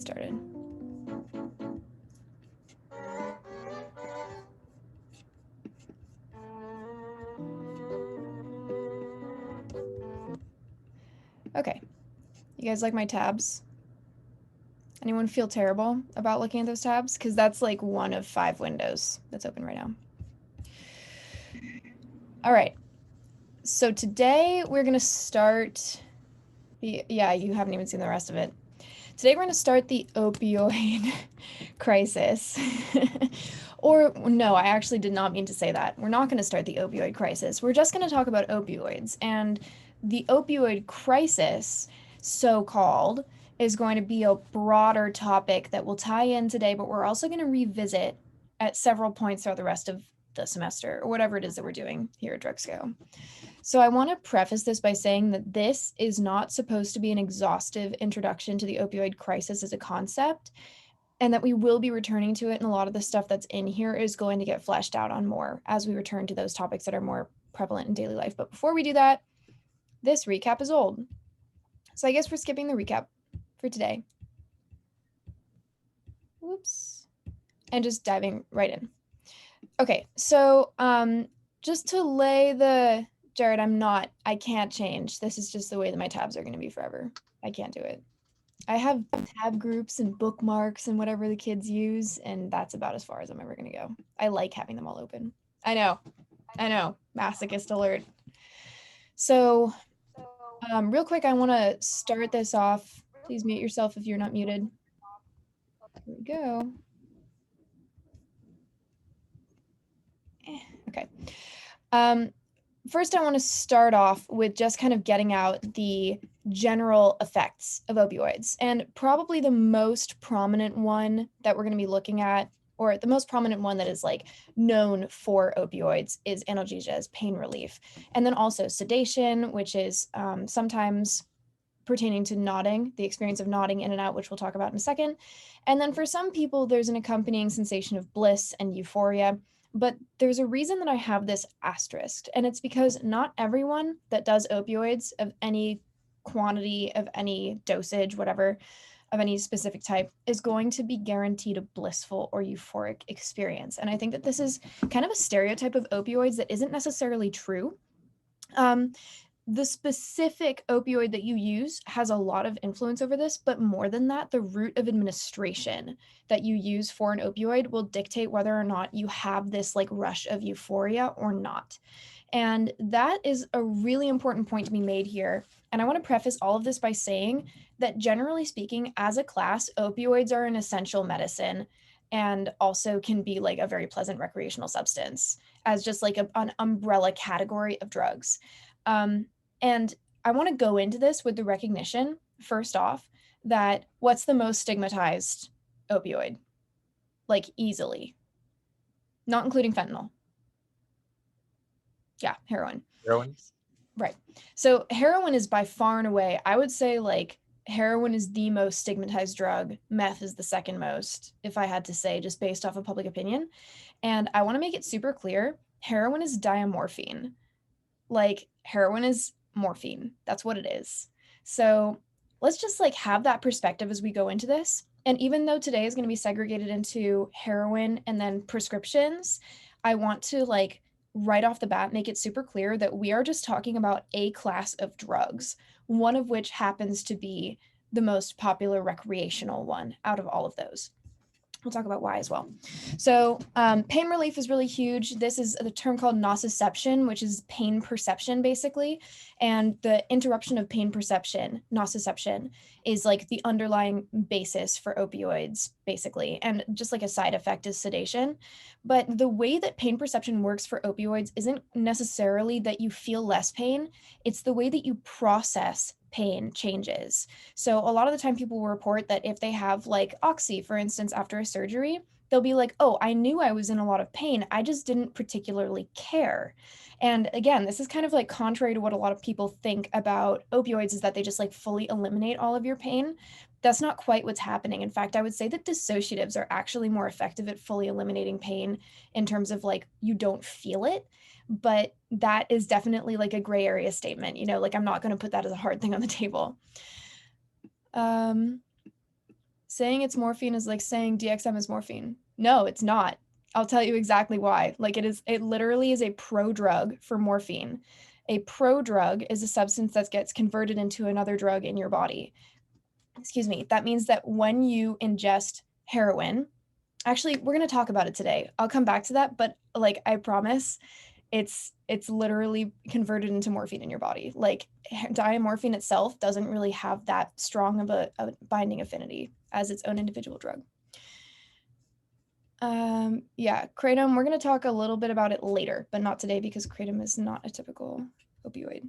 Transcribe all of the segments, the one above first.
started. Okay, you guys like my tabs? Anyone feel terrible about looking at those tabs? Because that's like one of 5 windows that's open right now. All right, so today we're gonna start yeah, you haven't even seen the rest of it. Today we're gonna start the opioid crisis. Or no, I actually did not mean to say that. We're not gonna start the opioid crisis. We're just gonna talk about opioids. And the opioid crisis, so-called, is going to be a broader topic that will tie in today, but we're also going to revisit at several points throughout the rest of the semester, or whatever it is that we're doing here at DrugsCo. So I want to preface this by saying that this is not supposed to be an exhaustive introduction to the opioid crisis as a concept, and that we will be returning to it, and a lot of the stuff that's in here is going to get fleshed out on more as we return to those topics that are more prevalent in daily life. But before we do that, this recap is old. So I guess we're skipping the recap for today. Whoops. And just diving right in. Okay, so just to lay the, Jared, I can't change. This is just the way that my tabs are going to be forever. I can't do it. I have tab groups and bookmarks and whatever the kids use, and that's about as far as I'm ever going to go. I like having them all open. I know, masochist alert. So real quick, I want to start this off. Please mute yourself if you're not muted. Here we go. Okay. First, I want to start off with just kind of getting out the general effects of opioids. And probably the most prominent one that we're going to be looking at, or the most prominent one that is like known for opioids, is analgesia, as pain relief. And then also sedation, which is sometimes pertaining to nodding, the experience of nodding in and out, which we'll talk about in a second. And then for some people, there's an accompanying sensation of bliss and euphoria. But there's a reason that I have this asterisk, and it's because not everyone that does opioids of any quantity, of any dosage, whatever, of any specific type, is going to be guaranteed a blissful or euphoric experience. And I think that this is kind of a stereotype of opioids that isn't necessarily true. The specific opioid that you use has a lot of influence over this, but more than that, the route of administration that you use for an opioid will dictate whether or not you have this like rush of euphoria or not. And that is a really important point to be made here. And I want to preface all of this by saying that generally speaking, as a class, opioids are an essential medicine and also can be like a very pleasant recreational substance as just like an umbrella category of drugs. And I want to go into this with the recognition, first off, that what's the most stigmatized opioid? Like easily. Not including fentanyl. Yeah, heroin. Heroin? Right. So heroin is by far and away, I would say like heroin is the most stigmatized drug. Meth is the second most, if I had to say, just based off of public opinion. And I want to make it super clear, heroin is diamorphine. Like heroin is morphine. That's what it is. So let's just like have that perspective as we go into this. And even though today is going to be segregated into heroin and then prescriptions, I want to like right off the bat make it super clear that we are just talking about a class of drugs, one of which happens to be the most popular recreational one out of all of those. We'll talk about why as well. So pain relief is really huge. This is a term called nociception, which is pain perception, basically. And the interruption of pain perception, nociception, is like the underlying basis for opioids, basically. And just like a side effect is sedation. But the way that pain perception works for opioids isn't necessarily that you feel less pain. It's the way that you process pain changes. So a lot of the time people will report that if they have like oxy, for instance, after a surgery, they'll be like, oh, I knew I was in a lot of pain. I just didn't particularly care. And again, this is kind of like contrary to what a lot of people think about opioids, is that they just like fully eliminate all of your pain. That's not quite what's happening. In fact, I would say that dissociatives are actually more effective at fully eliminating pain in terms of like you don't feel it. But that is definitely like a gray area statement, like I'm not going to put that as a hard thing on the table. Saying it's morphine is like saying DXM is morphine. No, it's not. I'll tell you exactly why. Like it literally is a prodrug for morphine. A prodrug is a substance that gets converted into another drug in your body. Excuse me. That means that when you ingest heroin, actually, we're going to talk about it today. I'll come back to that, but like I promise, it's literally converted into morphine in your body. Like diamorphine itself doesn't really have that strong of a binding affinity as its own individual drug. Yeah, kratom, we're going to talk a little bit about it later, but not today because kratom is not a typical opioid.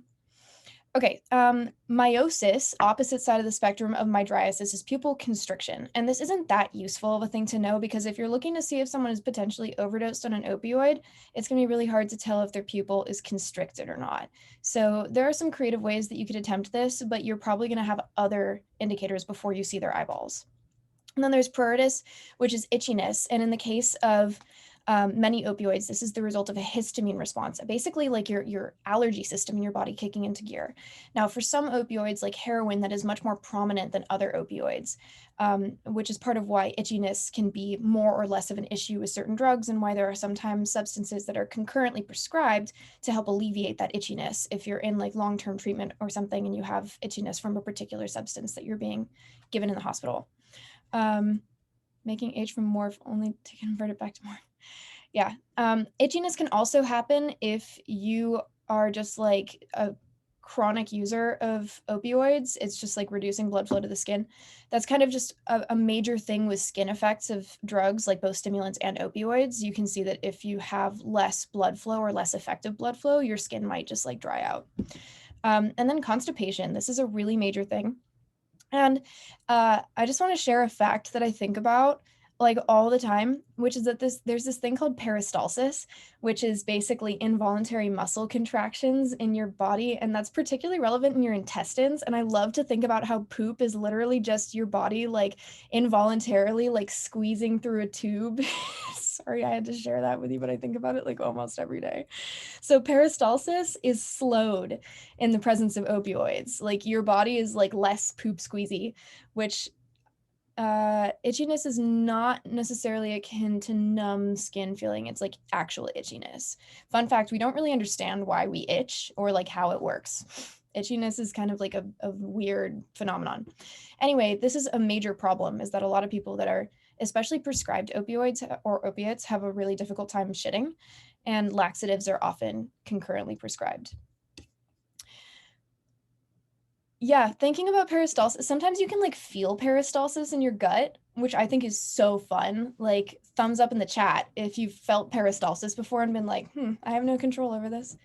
Okay, meiosis, opposite side of the spectrum of mydriasis, is pupil constriction. And this isn't that useful of a thing to know because if you're looking to see if someone is potentially overdosed on an opioid, it's going to be really hard to tell if their pupil is constricted or not. So there are some creative ways that you could attempt this, but you're probably going to have other indicators before you see their eyeballs. And then there's pruritus, which is itchiness. And in the case of many opioids, this is the result of a histamine response, basically like your allergy system in your body kicking into gear. Now, for some opioids like heroin, that is much more prominent than other opioids, which is part of why itchiness can be more or less of an issue with certain drugs and why there are sometimes substances that are concurrently prescribed to help alleviate that itchiness if you're in like long-term treatment or something and you have itchiness from a particular substance that you're being given in the hospital. Making H from morph only to convert it back to morph. Yeah. Itchiness can also happen if you are just like a chronic user of opioids. It's just like reducing blood flow to the skin. That's kind of just a major thing with skin effects of drugs, like both stimulants and opioids. You can see that if you have less blood flow or less effective blood flow, your skin might just like dry out. And then constipation. This is a really major thing. And I just want to share a fact that I think about like all the time, which is that there's this thing called peristalsis, which is basically involuntary muscle contractions in your body, and that's particularly relevant in your intestines. And I love to think about how poop is literally just your body like involuntarily like squeezing through a tube. Sorry, I had to share that with you, but I think about it like almost every day. So peristalsis is slowed in the presence of opioids. Like your body is like less poop squeezy, which itchiness is not necessarily akin to numb skin feeling. It's like actual itchiness. Fun fact, we don't really understand why we itch or like how it works. Itchiness is kind of like a weird phenomenon. Anyway, this is a major problem, is that a lot of people that are especially prescribed opioids or opiates have a really difficult time shitting, and laxatives are often concurrently prescribed. Yeah, thinking about peristalsis, sometimes you can like feel peristalsis in your gut, which I think is so fun. Like thumbs up in the chat if you've felt peristalsis before and been like, I have no control over this.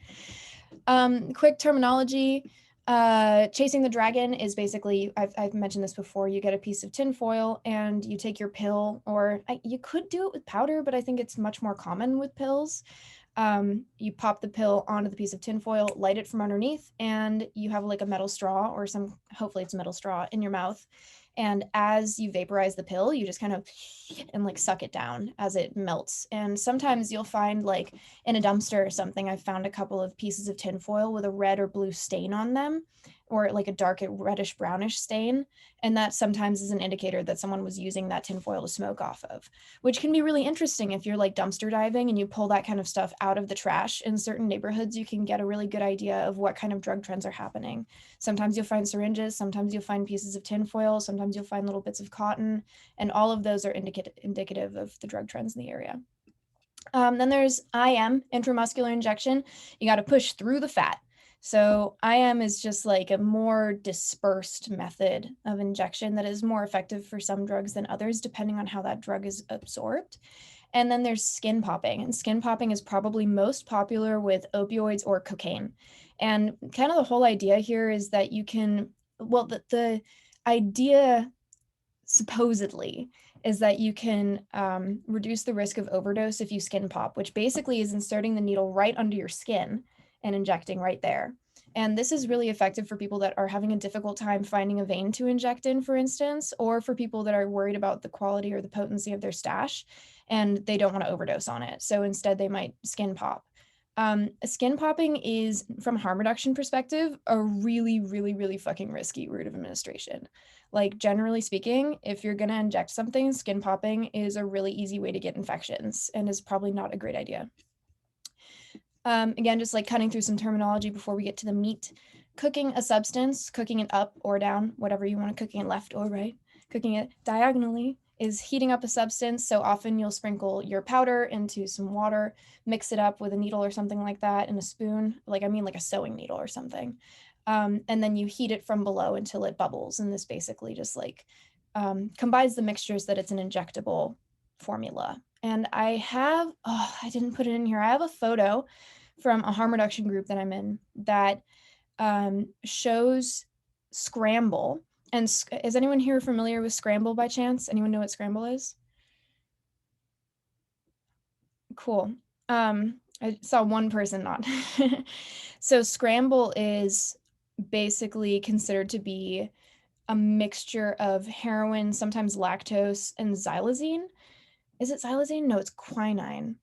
Quick terminology. Chasing the dragon is basically, I've mentioned this before, you get a piece of tinfoil and you take your pill, or you could do it with powder, but I think it's much more common with pills. You pop the pill onto the piece of tinfoil, light it from underneath, and you have like a metal straw or hopefully it's a metal straw in your mouth. And as you vaporize the pill, you just kind of and like suck it down as it melts. And sometimes you'll find like in a dumpster or something, I've found a couple of pieces of tinfoil with a red or blue stain on them, or like a dark reddish brownish stain. And that sometimes is an indicator that someone was using that tinfoil to smoke off of, which can be really interesting if you're like dumpster diving and you pull that kind of stuff out of the trash in certain neighborhoods. You can get a really good idea of what kind of drug trends are happening. Sometimes you'll find syringes, sometimes you'll find pieces of tinfoil, sometimes you'll find little bits of cotton, and all of those are indicative of the drug trends in the area. Then there's IM, intramuscular injection. You got to push through the fat. So IM is just like a more dispersed method of injection that is more effective for some drugs than others, depending on how that drug is absorbed. And then there's skin popping, and skin popping is probably most popular with opioids or cocaine. And kind of the whole idea here is that you can, well, the idea supposedly is that you can reduce the risk of overdose if you skin pop, which basically is inserting the needle right under your skin and injecting right there. And this is really effective for people that are having a difficult time finding a vein to inject in, for instance, or for people that are worried about the quality or the potency of their stash and they don't want to overdose on it. So instead they might skin pop. Skin popping is, from harm reduction perspective, a really, really, really fucking risky route of administration. Like, generally speaking, if you're gonna inject something, skin popping is a really easy way to get infections and is probably not a great idea. Again, just like cutting through some terminology before we get to the meat. Cooking a substance, cooking it up or down, whatever you want, cooking it left or right, cooking it diagonally is heating up a substance. So often you'll sprinkle your powder into some water, mix it up with a needle or something like that, and a spoon, like a sewing needle or something. And then you heat it from below until it bubbles. And this basically just like combines the mixtures that it's an injectable formula. And I didn't put it in here. I have a photo from a harm reduction group that I'm in that shows scramble. And is anyone here familiar with scramble by chance? Anyone know what scramble is? Cool. I saw one person not. So scramble is basically considered to be a mixture of heroin, sometimes lactose, and xylazine. Is it xylazine? No, it's quinine.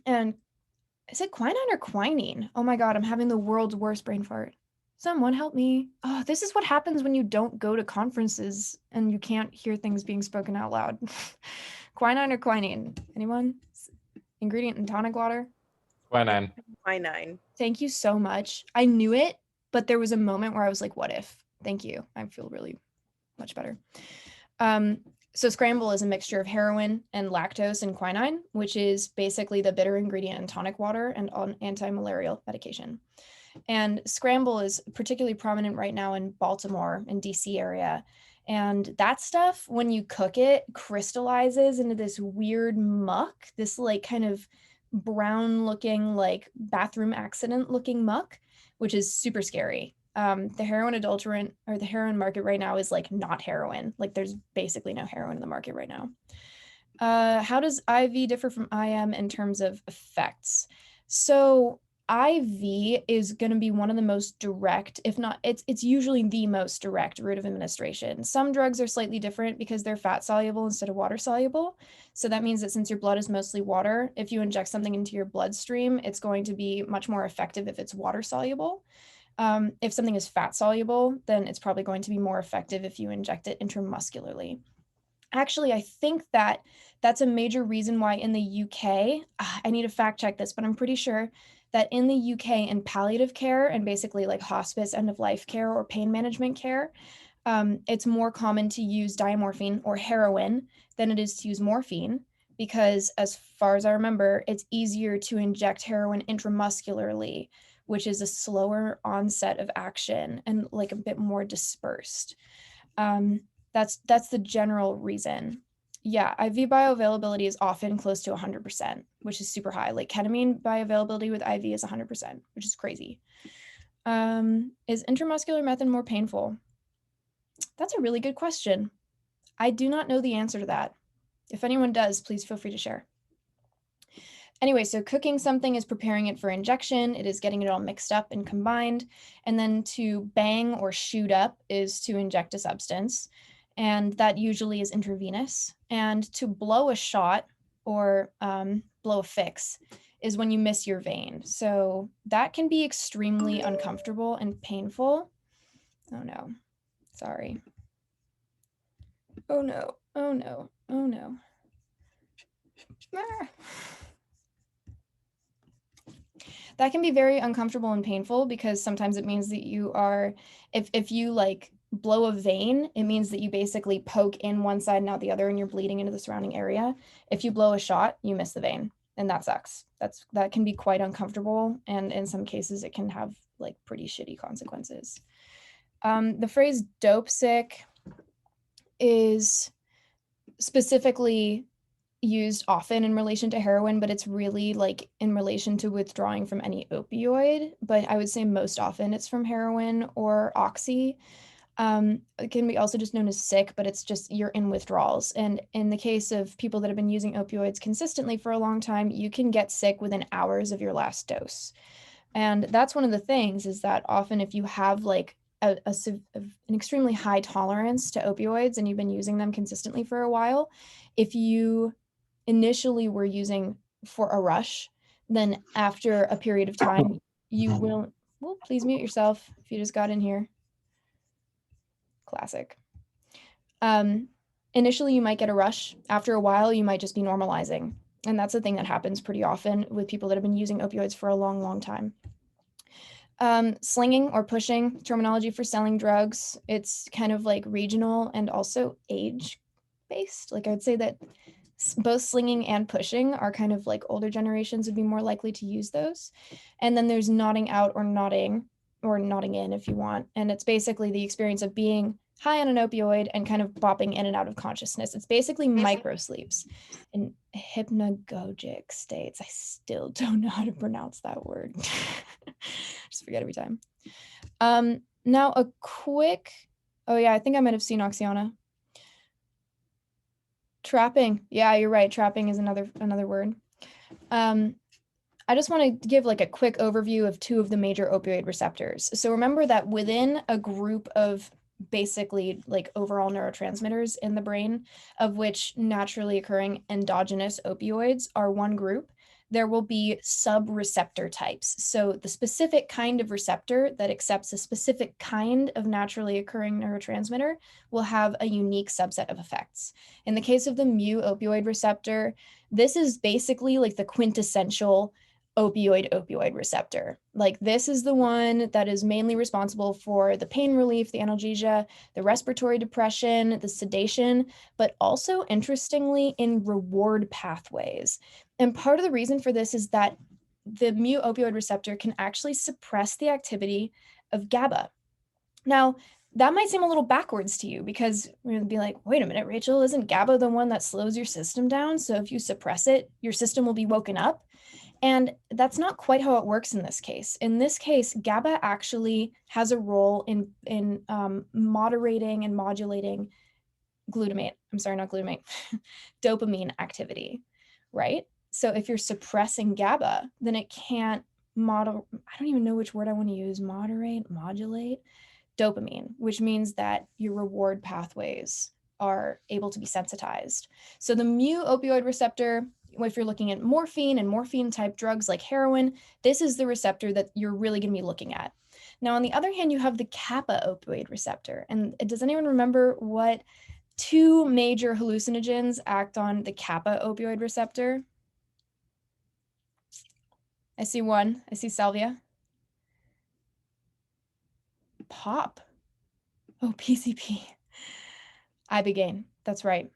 And is it quinine or quinine? Oh my God, I'm having the world's worst brain fart. Someone help me. Oh, this is what happens when you don't go to conferences and you can't hear things being spoken out loud. Quinine or quinine? Anyone? Ingredient in tonic water? Quinine. Quinine. Thank you so much. I knew it, but there was a moment where I was like, what if? Thank you. I feel really much better. So scramble is a mixture of heroin and lactose and quinine, which is basically the bitter ingredient in tonic water and on anti-malarial medication. And scramble is particularly prominent right now in Baltimore and DC area. And that stuff, when you cook it, crystallizes into this weird muck, this like kind of brown looking, like bathroom accident looking muck, which is super scary. The heroin adulterant or the heroin market right now is like not heroin. Like there's basically no heroin in the market right now. How does IV differ from IM in terms of effects? So IV is going to be one of the most direct, if not, it's usually the most direct route of administration. Some drugs are slightly different because they're fat soluble instead of water soluble. So that means that since your blood is mostly water, if you inject something into your bloodstream, it's going to be much more effective if it's water soluble. If something is fat soluble, then it's probably going to be more effective if you inject it intramuscularly. Actually, I think that that's a major reason why in the UK, I need to fact check this, but I'm pretty sure that in the UK in palliative care and basically like hospice, end of life care, or pain management care, it's more common to use diamorphine or heroin than it is to use morphine because, as far as I remember, it's easier to inject heroin intramuscularly, which is a slower onset of action and like a bit more dispersed. That's the general reason. Yeah, IV bioavailability is often close to 100%, which is super high. Like ketamine bioavailability with IV is 100%, which is crazy. Is intramuscular method more painful? That's a really good question. I do not know the answer to that. If anyone does, please feel free to share. Anyway, so cooking something is preparing it for injection. It is getting it all mixed up and combined. And then to bang or shoot up is to inject a substance. And that usually is intravenous. And to blow a shot or blow a fix is when you miss your vein. So that can be extremely uncomfortable and painful. Oh no, sorry. Oh no, oh no, oh no. Ah. That can be very uncomfortable and painful because sometimes it means that you are, if you like blow a vein, it means that you basically poke in one side and out the other and you're bleeding into the surrounding area. If you blow a shot, you miss the vein and that sucks. That can be quite uncomfortable. And in some cases it can have like pretty shitty consequences. The phrase dopesick is specifically used often in relation to heroin, but it's really like in relation to withdrawing from any opioid. But I would say most often it's from heroin or oxy. It can be also just known as sick, but it's just you're in withdrawals. And in the case of people that have been using opioids consistently for a long time, you can get sick within hours of your last dose. And that's one of the things is that often if you have like an extremely high tolerance to opioids and you've been using them consistently for a while, if you initially were using for a rush, then after a period of time, you will, well, please mute yourself if you just got in here. Classic. Initially, you might get a rush. After a while, you might just be normalizing. And that's a thing that happens pretty often with people that have been using opioids for a long, long time. Slinging or pushing, terminology for selling drugs. It's kind of like regional and also age based. Like I'd say that both slinging and pushing are kind of like older generations would be more likely to use those. And then there's nodding out or nodding in if you want. And it's basically the experience of being high on an opioid and kind of bopping in and out of consciousness. It's basically micro sleeps and hypnagogic states. I still don't know how to pronounce that word. Just forget every time. Now a quick, oh yeah, I think I might have seen Oxiana. Trapping. Yeah, you're right. Trapping is another word. I just want to give like a quick overview of two of the major opioid receptors. So remember that within a group of basically like overall neurotransmitters in the brain, of which naturally occurring endogenous opioids are one group, there will be sub-receptor types. So the specific kind of receptor that accepts a specific kind of naturally occurring neurotransmitter will have a unique subset of effects. In the case of the mu opioid receptor, this is basically like the quintessential opioid receptor. Like this is the one that is mainly responsible for the pain relief, the analgesia, the respiratory depression, the sedation, but also interestingly in reward pathways. And part of the reason for this is that the mu opioid receptor can actually suppress the activity of GABA. Now, that might seem a little backwards to you because we're going to be like, wait a minute, Rachel, isn't GABA the one that slows your system down? So if you suppress it, your system will be woken up. And that's not quite how it works in this case. In this case, GABA actually has a role in moderating and modulating dopamine activity, right? So if you're suppressing GABA, then it can't I don't even know which word I want to use, modulate dopamine, which means that your reward pathways are able to be sensitized. So the mu opioid receptor, if you're looking at morphine and morphine type drugs like heroin, this is the receptor that you're really going to be looking at. Now, on the other hand, you have the kappa opioid receptor. And does anyone remember what two major hallucinogens act on the kappa opioid receptor? I see one. I see salvia. Pop. Oh, PCP. Ibogaine. That's right.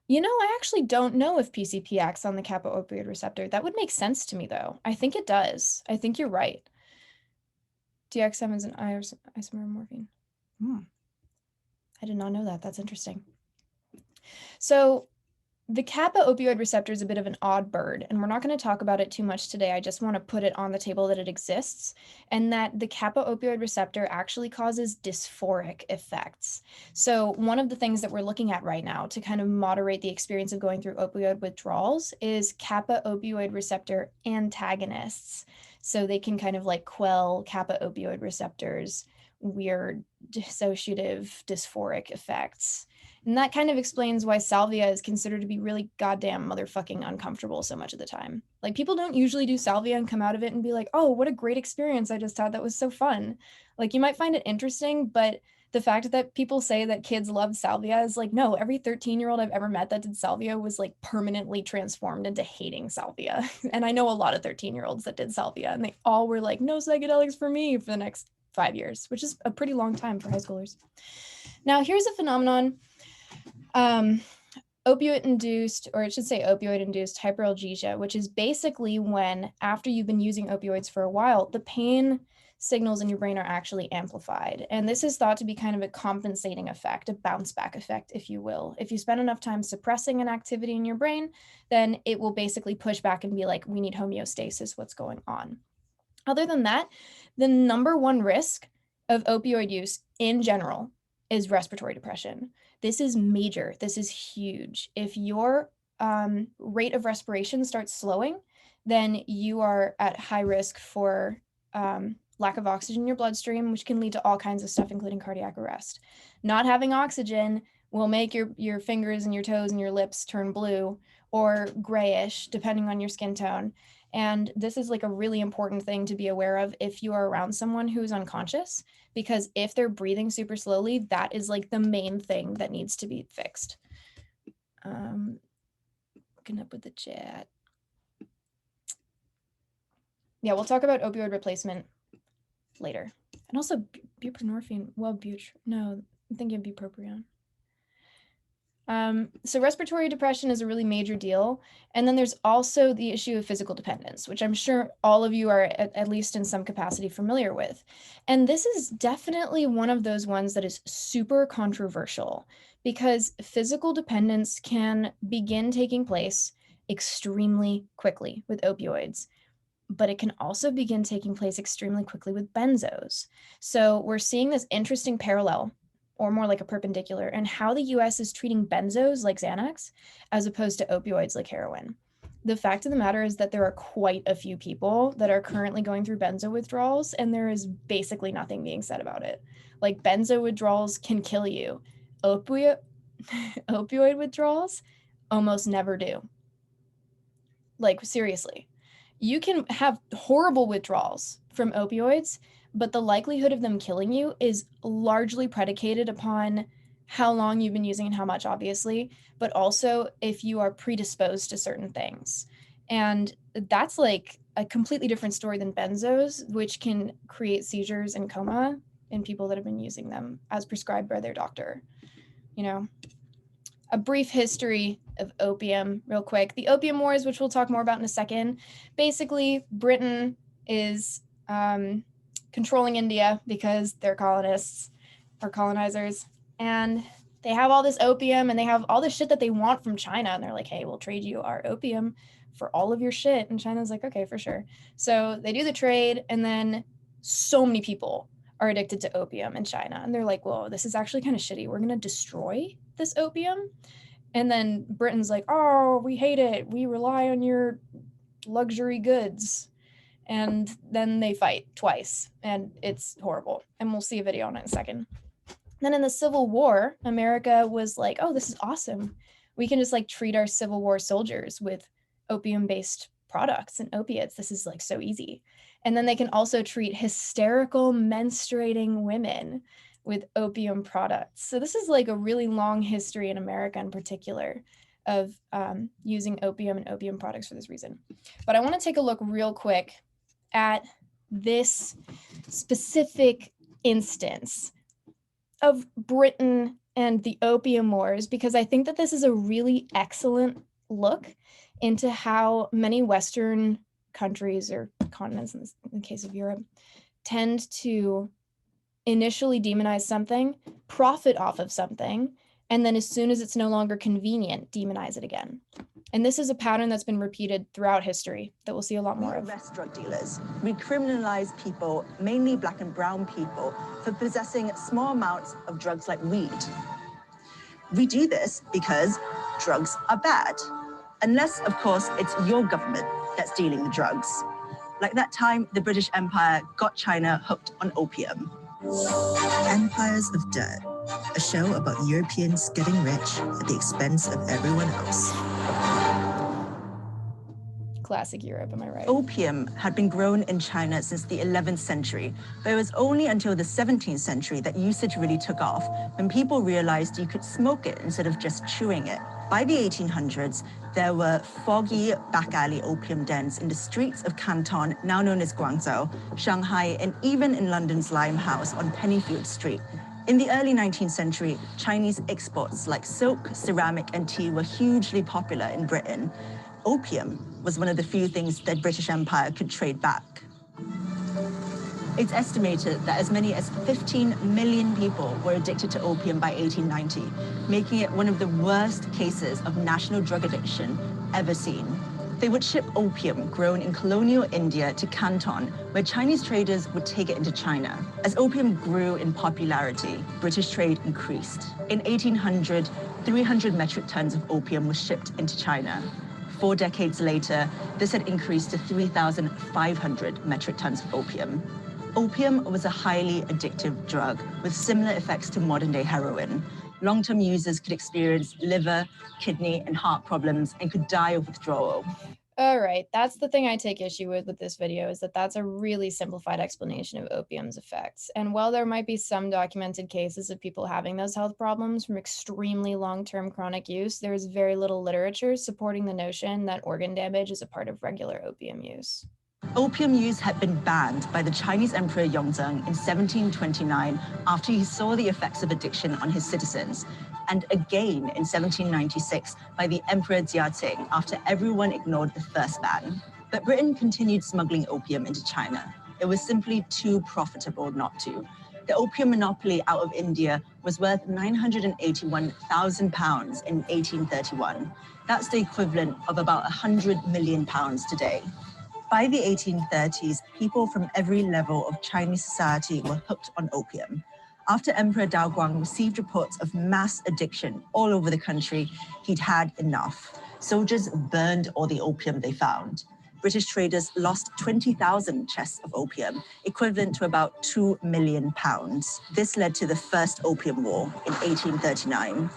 You know, I actually don't know if PCP acts on the kappa opioid receptor. That would make sense to me, though. I think it does. I think you're right. DXM is an isomer of morphine. I did not know that. That's interesting. So the kappa opioid receptor is a bit of an odd bird, and we're not going to talk about it too much today. I just want to put it on the table that it exists, and that the kappa opioid receptor actually causes dysphoric effects. So one of the things that we're looking at right now to kind of moderate the experience of going through opioid withdrawals is kappa opioid receptor antagonists. So they can kind of like quell kappa opioid receptors' weird dissociative dysphoric effects. And that kind of explains why salvia is considered to be really goddamn motherfucking uncomfortable so much of the time. Like people don't usually do salvia and come out of it and be like, oh, what a great experience I just had. That was so fun. Like you might find it interesting, but the fact that people say that kids love salvia is like, no, every 13-year-old I've ever met that did salvia was like permanently transformed into hating salvia. And I know a lot of 13-year-olds that did salvia and they all were like, no psychedelics for me for the next 5 years, which is a pretty long time for high schoolers. Now, here's a phenomenon. Opioid-induced, or it should say opioid-induced hyperalgesia, which is basically when, after you've been using opioids for a while, the pain signals in your brain are actually amplified. And this is thought to be kind of a compensating effect, a bounce back effect, if you will. If you spend enough time suppressing an activity in your brain, then it will basically push back and be like, we need homeostasis, what's going on? Other than that, the number one risk of opioid use in general is respiratory depression. This is major. This is huge. If your rate of respiration starts slowing, then you are at high risk for lack of oxygen in your bloodstream, which can lead to all kinds of stuff, including cardiac arrest. Not having oxygen will make your fingers and your toes and your lips turn blue or grayish, depending on your skin tone. And this is like a really important thing to be aware of if you are around someone who's unconscious, because if they're breathing super slowly, that is like the main thing that needs to be fixed. Looking up with the chat. Yeah, we'll talk about opioid replacement later. And also buprenorphine, well, no, I'm thinking of bupropion. So respiratory depression is a really major deal. And then there's also the issue of physical dependence, which I'm sure all of you are at least in some capacity familiar with. And this is definitely one of those ones that is super controversial because physical dependence can begin taking place extremely quickly with opioids, but it can also begin taking place extremely quickly with benzos. So we're seeing this interesting parallel, or more like a perpendicular, and how the US is treating benzos like Xanax as opposed to opioids like heroin. The fact of the matter is that there are quite a few people that are currently going through benzo withdrawals, and there is basically nothing being said about it. Like, benzo withdrawals can kill you. Opioid withdrawals almost never do. Like, seriously. You can have horrible withdrawals from opioids, but the likelihood of them killing you is largely predicated upon how long you've been using and how much, obviously, but also if you are predisposed to certain things. And that's like a completely different story than benzos, which can create seizures and coma in people that have been using them as prescribed by their doctor. You know, a brief history of opium real quick. The Opium Wars, which we'll talk more about in a second. Basically, Britain is controlling India because they're colonists or colonizers. And they have all this opium and they have all this shit that they want from China. And they're like, hey, we'll trade you our opium for all of your shit. And China's like, okay, for sure. So they do the trade, and then so many people are addicted to opium in China. And they're like, whoa, this is actually kind of shitty. We're going to destroy this opium. And then Britain's like, oh, we hate it. We rely on your luxury goods. And then they fight twice, and it's horrible. And we'll see a video on it in a second. Then in the Civil War, America was like, oh, this is awesome. We can just like treat our Civil War soldiers with opium-based products and opiates. This is like so easy. And then they can also treat hysterical menstruating women with opium products. So this is like a really long history in America in particular of using opium and opium products for this reason. But I want to take a look real quick at this specific instance of Britain and the Opium Wars, because I think that this is a really excellent look into how many Western countries or continents, in the case of Europe, tend to initially demonize something, profit off of something, and then as soon as it's no longer convenient, demonize it again. And this is a pattern that's been repeated throughout history that we'll see a lot more of. We arrest drug dealers. We criminalize people, mainly black and brown people, for possessing small amounts of drugs like weed. We do this because drugs are bad. Unless, of course, it's your government that's dealing the drugs. Like that time the British Empire got China hooked on opium. Empires of Dirt, a show about Europeans getting rich at the expense of everyone else. Classic Europe, am I right? Opium had been grown in China since the 11th century, but it was only until the 17th century that usage really took off, when people realized you could smoke it instead of just chewing it. By the 1800s, there were foggy back alley opium dens in the streets of Canton, now known as Guangzhou, Shanghai, and even in London's Limehouse on Pennyfield Street. In the early 19th century, Chinese exports like silk, ceramic, and tea were hugely popular in Britain. Opium was one of the few things that British Empire could trade back. It's estimated that as many as 15 million people were addicted to opium by 1890, making it one of the worst cases of national drug addiction ever seen. They would ship opium grown in colonial India to Canton, where Chinese traders would take it into China. As opium grew in popularity, British trade increased. In 1800, 300 metric tons of opium was shipped into China. 4 decades later, this had increased to 3,500 metric tons of opium. Opium was a highly addictive drug with similar effects to modern-day heroin. Long-term users could experience liver, kidney, and heart problems and could die of withdrawal. All right, that's the thing I take issue with this video is that that's a really simplified explanation of opium's effects. And while there might be some documented cases of people having those health problems from extremely long-term chronic use, there is very little literature supporting the notion that organ damage is a part of regular opium use. Opium use had been banned by the Chinese Emperor Yongzheng in 1729 after he saw the effects of addiction on his citizens, and again in 1796 by the Emperor Jiaqing after everyone ignored the first ban. But Britain continued smuggling opium into China. It was simply too profitable not to. The opium monopoly out of India was worth £981,000 in 1831. That's the equivalent of about £100 million today. By the 1830s, people from every level of Chinese society were hooked on opium. After Emperor Daoguang received reports of mass addiction all over the country, he'd had enough. Soldiers burned all the opium they found. British traders lost 20,000 chests of opium, equivalent to about £2 million. This led to the First Opium War in 1839.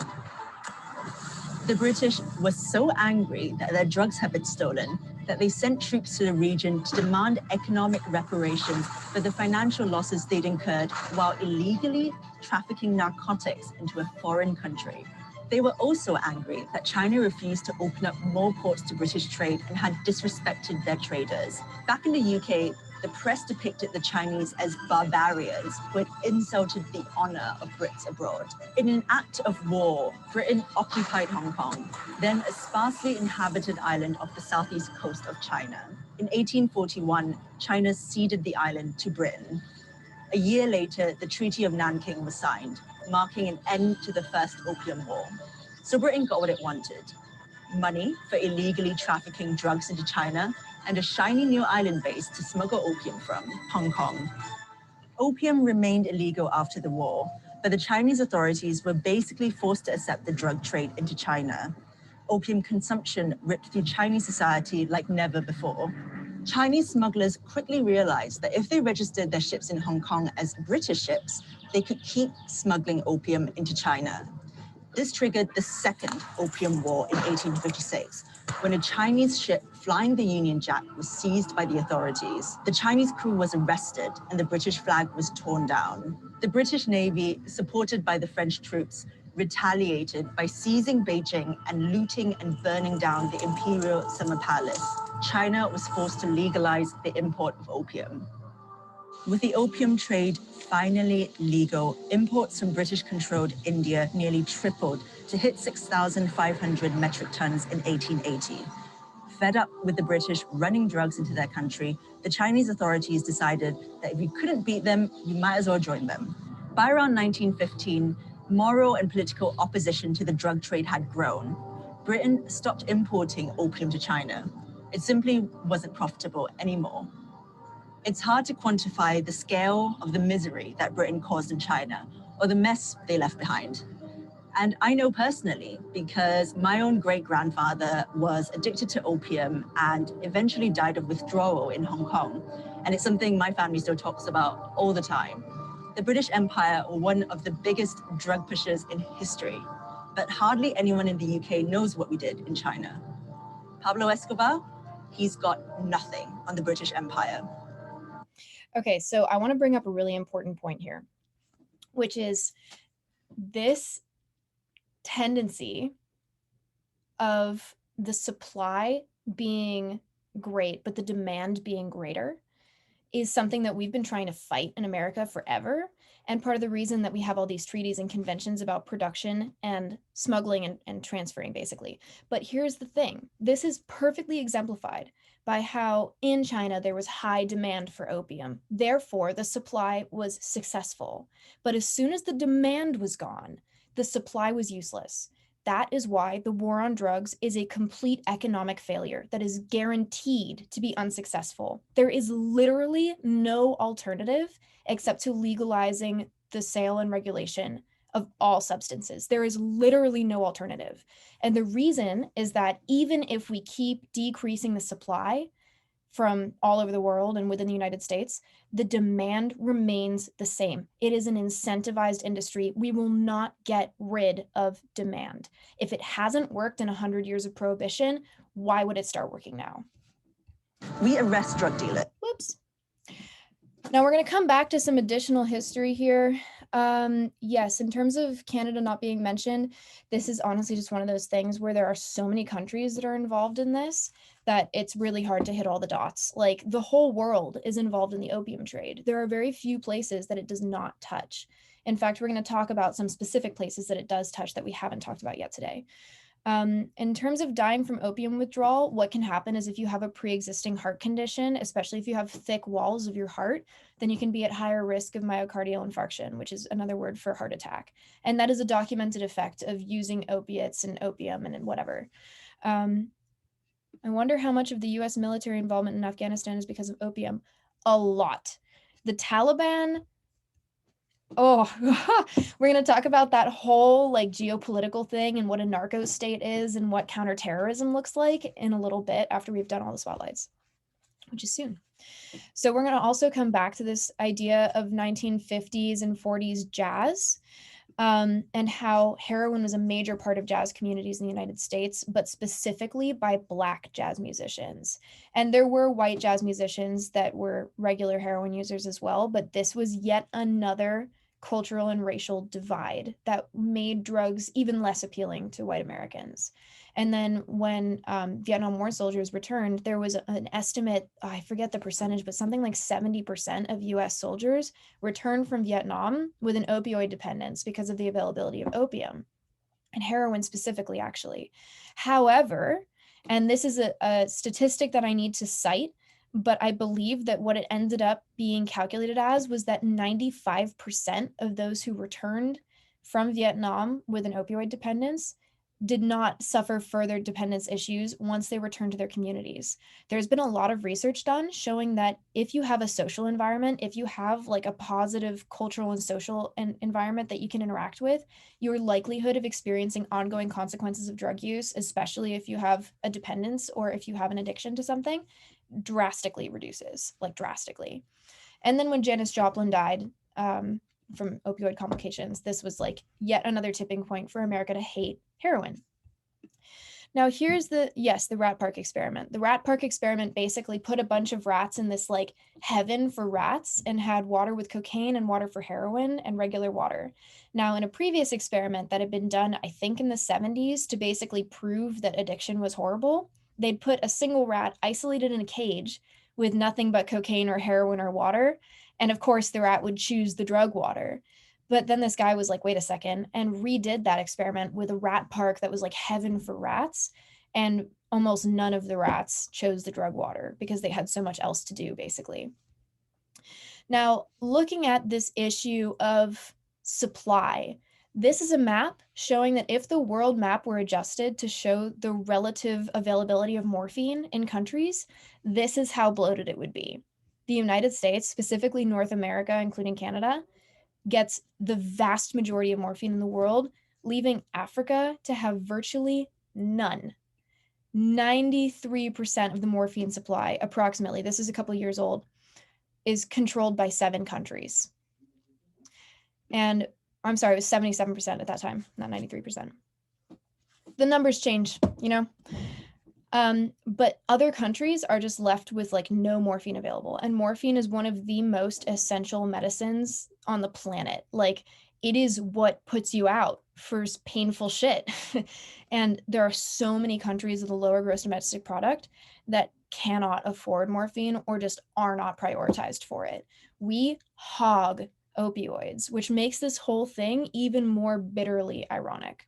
The British were so angry that their drugs had been stolen that they sent troops to the region to demand economic reparations for the financial losses they'd incurred while illegally trafficking narcotics into a foreign country. They were also angry that China refused to open up more ports to British trade and had disrespected their traders. Back in the UK, the press depicted the Chinese as barbarians who had insulted the honor of Brits abroad. In an act of war, Britain occupied Hong Kong, then a sparsely inhabited island off the southeast coast of China. In 1841, China ceded the island to Britain. A year later, the Treaty of Nanking was signed, marking an end to the First Opium War. So Britain got what it wanted: money for illegally trafficking drugs into China, and a shiny new island base to smuggle opium from, Hong Kong. Opium remained illegal after the war, but the Chinese authorities were basically forced to accept the drug trade into China. Opium consumption ripped through Chinese society like never before. Chinese smugglers quickly realized that if they registered their ships in Hong Kong as British ships, they could keep smuggling opium into China. This triggered the Second Opium War in 1856, when a Chinese ship flying the Union Jack was seized by the authorities. The Chinese crew was arrested and the British flag was torn down. The British Navy, supported by the French troops, retaliated by seizing Beijing and looting and burning down the Imperial Summer Palace. China was forced to legalize the import of opium. With the opium trade finally legal, imports from British-controlled India nearly tripled to hit 6,500 metric tons in 1880. Fed up with the British running drugs into their country, the Chinese authorities decided that if you couldn't beat them, you might as well join them. By around 1915, moral and political opposition to the drug trade had grown. Britain stopped importing opium to China. It simply wasn't profitable anymore. It's hard to quantify the scale of the misery that Britain caused in China, or the mess they left behind. And I know personally because my own great-grandfather was addicted to opium and eventually died of withdrawal in Hong Kong. And it's something my family still talks about all the time. The British Empire were one of the biggest drug pushers in history, but hardly anyone in the UK knows what we did in China. Pablo Escobar, he's got nothing on the British Empire. Okay, so I want to bring up a really important point here, which is this tendency of the supply being great, but the demand being greater is something that we've been trying to fight in America forever. And part of the reason that we have all these treaties and conventions about production and smuggling and transferring, basically. But here's the thing. This is perfectly exemplified by how in China there was high demand for opium. Therefore, the supply was successful. But as soon as the demand was gone, the supply was useless. That is why the war on drugs is a complete economic failure that is guaranteed to be unsuccessful. There is literally no alternative except to legalizing the sale and regulation of all substances. There is literally no alternative. And the reason is that even if we keep decreasing the supply, from all over the world and within the United States, the demand remains the same. It is an incentivized industry. We will not get rid of demand. If it hasn't worked in 100 years of prohibition, why would it start working now? We arrest drug dealers. Whoops. Now we're going to come back to some additional history here. Yes, in terms of Canada not being mentioned, this is honestly just one of those things where there are so many countries that are involved in this that it's really hard to hit all the dots. Like the whole world is involved in the opium trade. There are very few places that it does not touch. In fact, we're going to talk about some specific places that it does touch that we haven't talked about yet today. In terms of dying from opium withdrawal, what can happen is if you have a pre-existing heart condition, especially if you have thick walls of your heart, then you can be at higher risk of myocardial infarction, which is another word for heart attack. And that is a documented effect of using opiates and opium and whatever. I wonder how much of the US military involvement in Afghanistan is because of opium. A lot. The Taliban, oh, we're going to talk about that whole like geopolitical thing and what a narco state is and what counterterrorism looks like in a little bit after we've done all the spotlights, which is soon. So we're going to also come back to this idea of 1950s and 40s jazz, and how heroin was a major part of jazz communities in the United States, but specifically by Black jazz musicians. And there were white jazz musicians that were regular heroin users as well, but this was yet another cultural and racial divide that made drugs even less appealing to white Americans. And then when Vietnam War soldiers returned, there was an estimate, I forget the percentage, but something like 70% of US soldiers returned from Vietnam with an opioid dependence because of the availability of opium and heroin specifically, actually. However, and this is a statistic that I need to cite, but I believe that what it ended up being calculated as was that 95% of those who returned from Vietnam with an opioid dependence did not suffer further dependence issues once they returned to their communities. There's been a lot of research done showing that if you have a social environment, if you have like a positive cultural and social environment that you can interact with, your likelihood of experiencing ongoing consequences of drug use, especially if you have a dependence or if you have an addiction to something, drastically reduces, like drastically. And then when Janis Joplin died, from opioid complications, this was like yet another tipping point for America to hate heroin. Now here's the rat park experiment. The rat park experiment basically put a bunch of rats in this like heaven for rats and had water with cocaine and water for heroin and regular water. Now in a previous experiment that had been done, I think in the 70s to basically prove that addiction was horrible, they'd put a single rat isolated in a cage with nothing but cocaine or heroin or water. And of course, the rat would choose the drug water. But then this guy was like, wait a second, and redid that experiment with a rat park that was like heaven for rats. And almost none of the rats chose the drug water because they had so much else to do, basically. Now, looking at this issue of supply, this is a map showing that if the world map were adjusted to show the relative availability of morphine in countries, this is how bloated it would be. The United States, specifically North America, including Canada, gets the vast majority of morphine in the world, leaving Africa to have virtually none. 93% of the morphine supply, approximately, this is a couple of years old, is controlled by 7 countries. And I'm sorry, it was 77% at that time, not 93%. The numbers change, you know? But other countries are just left with like no morphine available. And morphine is one of the most essential medicines on the planet. Like it is what puts you out for painful shit. And there are so many countries with a lower gross domestic product that cannot afford morphine or just are not prioritized for it. We hog opioids, which makes this whole thing even more bitterly ironic.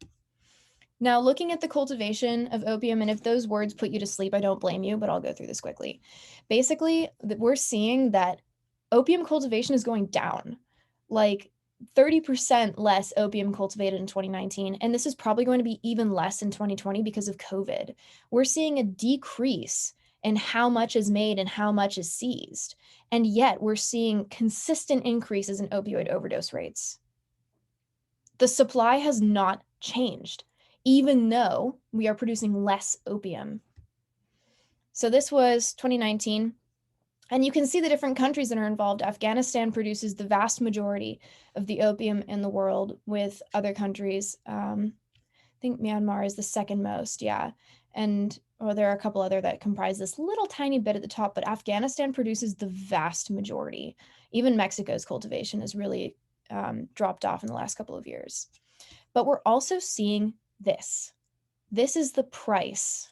Now, looking at the cultivation of opium, and if those words put you to sleep, I don't blame you, but I'll go through this quickly. Basically, we're seeing that opium cultivation is going down, like 30% less opium cultivated in 2019, and this is probably going to be even less in 2020 because of COVID. We're seeing a decrease in how much is made and how much is seized, and yet we're seeing consistent increases in opioid overdose rates. The supply has not changed, even though we are producing less opium. So this was 2019. And you can see the different countries that are involved. Afghanistan produces the vast majority of the opium in the world, with other countries. I think Myanmar is the second most, yeah. And there are a couple other that comprise this little tiny bit at the top, but Afghanistan produces the vast majority. Even Mexico's cultivation has really dropped off in the last couple of years. But we're also seeing this. This is the price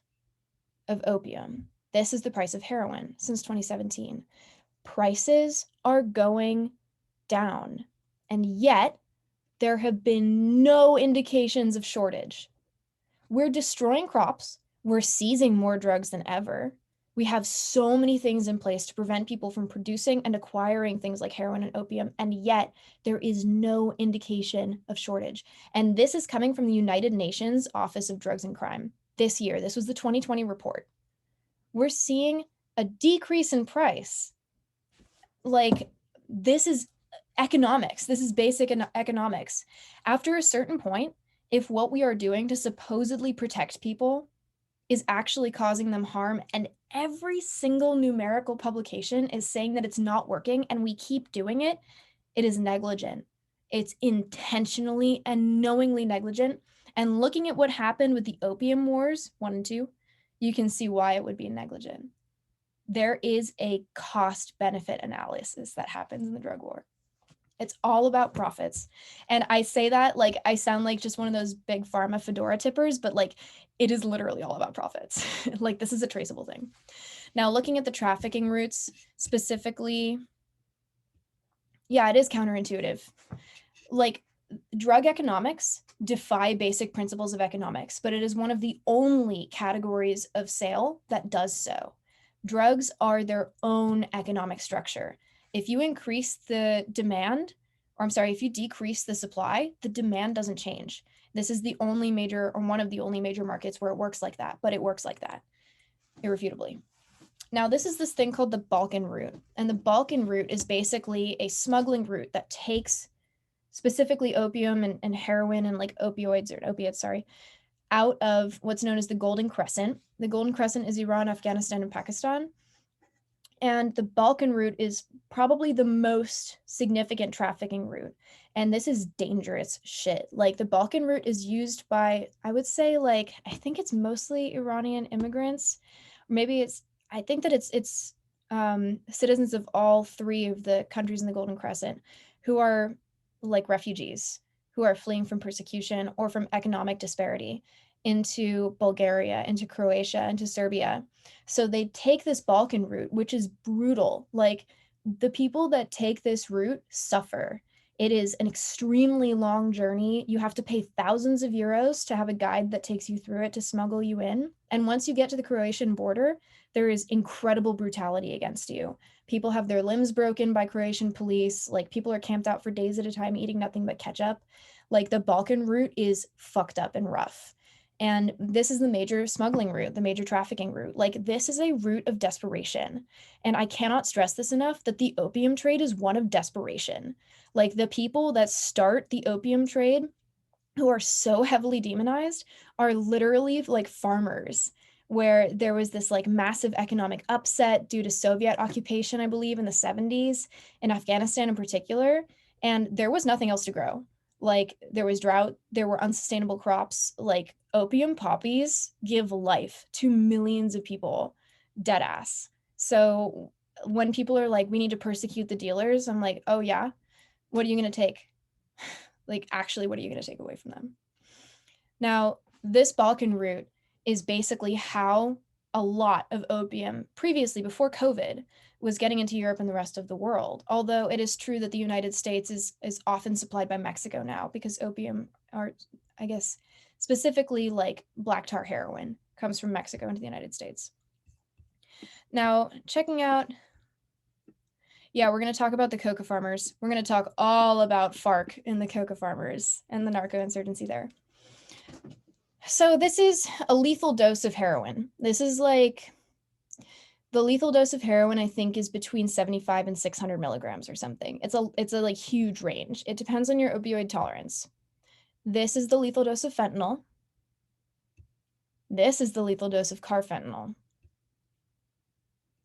of opium. This is the price of heroin since 2017. Prices are going down, and yet there have been no indications of shortage. We're destroying crops. We're seizing more drugs than ever. We have so many things in place to prevent people from producing and acquiring things like heroin and opium, and yet there is no indication of shortage. And this is coming from the United Nations Office of Drugs and Crime this year. This was the 2020 report. We're seeing a decrease in price. Like, this is economics. This is basic economics. After a certain point, if what we are doing to supposedly protect people is actually causing them harm, and every single numerical publication is saying that it's not working, and we keep doing it, it is negligent. It's intentionally and knowingly negligent. And looking at what happened with the Opium Wars 1 and 2, you can see why it would be negligent. There is a cost benefit analysis that happens in the drug war. It's all about profits. And I say that like I sound like just one of those big pharma fedora tippers, but like it is literally all about profits. Like, this is a traceable thing. Now, looking at the trafficking routes specifically, yeah, it is counterintuitive. Like, drug economics defy basic principles of economics, but it is one of the only categories of sale that does so. Drugs are their own economic structure. If you increase the demand, or I'm sorry, if you decrease the supply, the demand doesn't change. This is the only major, or one of the only major markets where it works like that, but it works like that, irrefutably. Now, this is this thing called the Balkan Route, and the Balkan Route is basically a smuggling route that takes specifically opium and heroin and like opioids, or opiates, sorry, out of what's known as the Golden Crescent. The Golden Crescent is Iran, Afghanistan, and Pakistan. And the Balkan route is probably the most significant trafficking route. And this is dangerous shit. Like, the Balkan route is used by, I would say, like, I think it's mostly Iranian immigrants. Maybe I think that it's citizens of all three of the countries in the Golden Crescent who are like refugees, who are fleeing from persecution or from economic disparity into Bulgaria, into Croatia, into Serbia. So they take this Balkan route, which is brutal. Like, the people that take this route suffer. It is an extremely long journey. You have to pay thousands of euros to have a guide that takes you through it to smuggle you in. And once you get to the Croatian border, there is incredible brutality against you. People have their limbs broken by Croatian police. Like, people are camped out for days at a time eating nothing but ketchup. Like, the Balkan route is fucked up and rough. And this is the major smuggling route, the major trafficking route. Like, this is a route of desperation. And I cannot stress this enough, that the opium trade is one of desperation. Like, the people that start the opium trade, who are so heavily demonized, are literally like farmers, where there was this like massive economic upset due to Soviet occupation, I believe, in the 70s, in Afghanistan in particular. And there was nothing else to grow. Like, there was drought, there were unsustainable crops. Like, opium poppies give life to millions of people, dead ass. So when people are like, we need to persecute the dealers, I'm like, oh yeah, what are you going to take? Like, actually, what are you going to take away from them? Now, this Balkan route is basically how a lot of opium previously, before COVID, was getting into Europe and the rest of the world. Although it is true that the United States is often supplied by Mexico now, because opium, or I guess specifically like black tar heroin, comes from Mexico into the United States. Now, checking out, yeah, we're going to talk about the coca farmers. We're going to talk all about FARC and the coca farmers and the narco insurgency there. So this is a lethal dose of heroin. This is like, the lethal dose of heroin, I think, is between 75 and 600 milligrams or something. It's a like huge range. It depends on your opioid tolerance. This is the lethal dose of fentanyl. This is the lethal dose of carfentanil.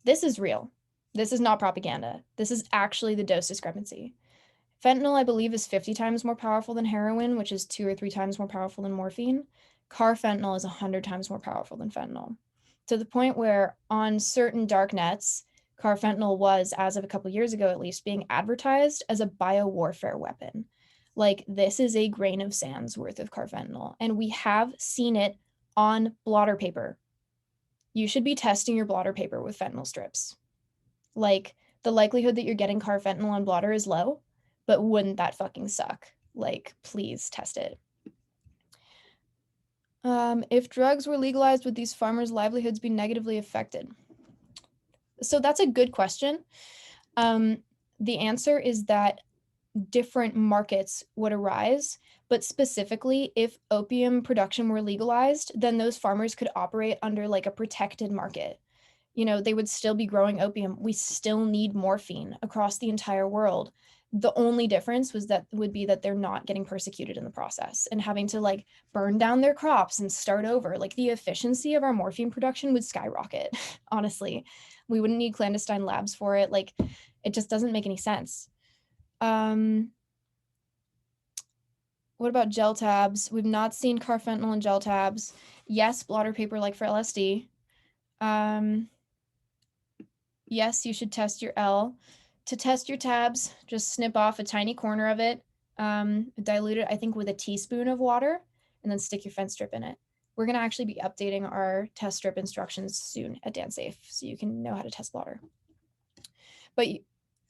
This is real. This is not propaganda. This is actually the dose discrepancy. Fentanyl, I believe, is 50 times more powerful than heroin, which is 2 or 3 times more powerful than morphine. Carfentanil is 100 times more powerful than fentanyl, to the point where on certain dark nets, carfentanil was, as of a couple years ago at least, being advertised as a biowarfare weapon. Like, this is a grain of sand's worth of carfentanil, and we have seen it on blotter paper. You should be testing your blotter paper with fentanyl strips. Like, the likelihood that you're getting carfentanil on blotter is low, but wouldn't that fucking suck? Like, please test it. If drugs were legalized, would these farmers' livelihoods be negatively affected? So that's a good question. The answer is that different markets would arise, but specifically, if opium production were legalized, then those farmers could operate under like a protected market. You know, they would still be growing opium. We still need morphine across the entire world. The only difference would be that they're not getting persecuted in the process and having to like burn down their crops and start over. Like, the efficiency of our morphine production would skyrocket. Honestly, we wouldn't need clandestine labs for it. Like, it just doesn't make any sense. What about gel tabs? We've not seen carfentanil in gel tabs. Yes, blotter paper like for LSD. Yes, you should test your L. To test your tabs, just snip off a tiny corner of it, dilute it, I think, with a teaspoon of water, and then stick your fence strip in it. We're going to actually be updating our test strip instructions soon at DanceSafe, so you can know how to test blotter. But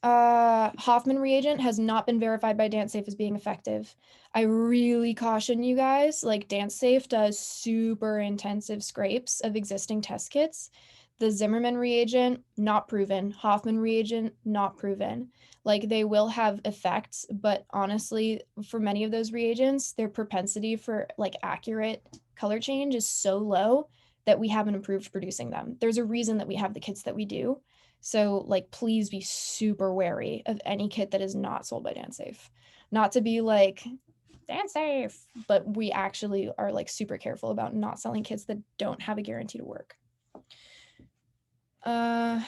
Hoffman reagent has not been verified by DanceSafe as being effective. I really caution you guys, like, DanceSafe does super intensive scrapes of existing test kits. The Zimmerman reagent, not proven. Hoffman reagent, not proven. Like, they will have effects, but honestly, for many of those reagents, their propensity for like accurate color change is so low that we haven't improved producing them. There's a reason that we have the kits that we do. So, like, please be super wary of any kit that is not sold by DanceSafe. Not to be like, DanceSafe, but we actually are like super careful about not selling kits that don't have a guarantee to work. Yeah.